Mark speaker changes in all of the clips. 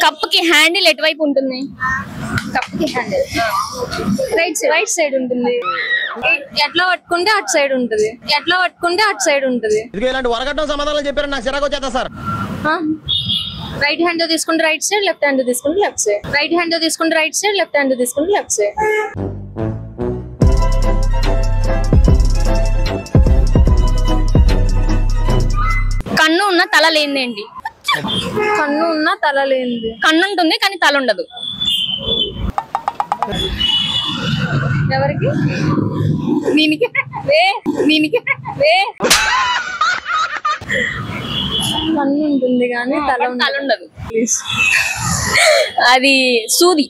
Speaker 1: కప్పుకి హ్యాండిల్ ఎటువైపు ఉంటుంది? కప్పుకి హ్యాండిల్ రైట్ సైడ్ ఉంటుంది. ఎట్లా పట్టుకుంటే అటు సైడ్ ఉంటుంది.
Speaker 2: ఇలాంటి వరగడ్డం సమాధానం చెప్పారు, నాకు చిరాకు వచ్చేస్తా సార్.
Speaker 1: రైట్ హ్యాండ్ తీసుకుంటే రైట్ సైడ్, లెఫ్ట్ హ్యాండ్ తీసుకుంటే లెఫ్ట్ సైడ్. రైట్ హ్యాండ్ తీసుకుంటే రైట్ సైడ్, లెఫ్ట్ హ్యాండ్ తీసుకుంటే లెఫ్ట్ సైడ్. కన్ను ఉన్న తల లేనిదేంటి?
Speaker 3: కన్ను ఉన్న తల లేనిది.
Speaker 1: కన్ను ఉంటుంది కానీ తల ఉండదు.
Speaker 3: ఎవరికి?
Speaker 1: దీనికి
Speaker 3: కన్ను ఉంటుంది కానీ తల
Speaker 1: ఉండదు. అది సూది.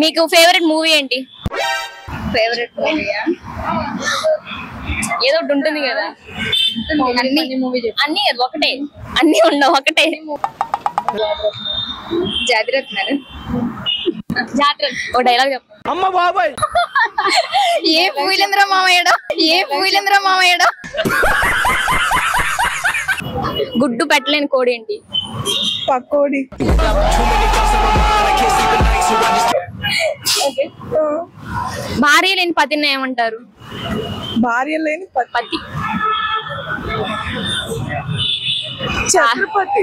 Speaker 1: మీకు ఫేవరెట్ మూవీ ఏంటి?
Speaker 3: ఫేవరెట్ మూవీయా?
Speaker 1: ఏదో ఒకటి ఉంటుంది కదా. అన్ని ఒకటే, అన్ని ఉండవు, ఒకటే.
Speaker 3: జాతిరత్నాలు.
Speaker 1: జాతర ఓ డైలాగ్ చెప్పు.
Speaker 2: అమ్మ బాబాయ్,
Speaker 1: ఏ పూలేంద్ర మామయ్యడా. గుడ్డు పెట్టలేని కోడి ఏంటి?
Speaker 3: పకోడి.
Speaker 1: భార్య లేని పతిని ఏమంటారు?
Speaker 3: భార్య లేని
Speaker 1: పతి.
Speaker 3: ఛత్రపతి.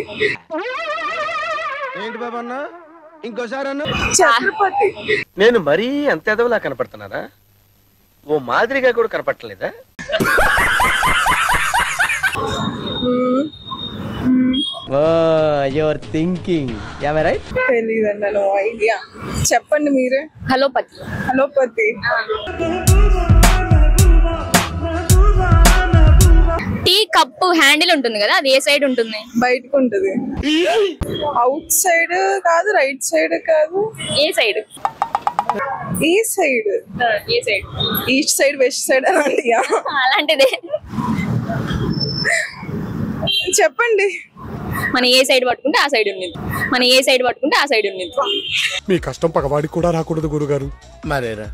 Speaker 2: ఏంటి బాబా అన్న, ఇంకోసారి అన్న.
Speaker 3: ఛత్రపతి.
Speaker 2: నేను మరీ అంత ఎదవలా కనపడుతున్నానా? ఓ మాదిరిగా కూడా కనపడలేదా? Your thinking right.
Speaker 3: తెలీదండి, నో ఐడియా. చెప్పండి మీరే.
Speaker 1: హలోపతి. టీ కప్పు హ్యాండిల్ ఉంటుంది కదా, అది ఏ సైడ్ ఉంటుంది?
Speaker 3: బయటకు ఉంటుంది. అవుట్ సైడ్ కాదు, రైట్ సైడ్ కాదు.
Speaker 1: ఏ సైడ్?
Speaker 3: ఈ side. East side, west side అలాంటియా?
Speaker 1: అలాంటిదే.
Speaker 3: చెప్పండి.
Speaker 1: మన ఏ సైడ్ పట్టుకుంటే ఆ సైడ్ ఉంది.
Speaker 4: మీ కష్టం పగవాడికి కూడా రాకూడదు గురుగారు.
Speaker 2: మరేరా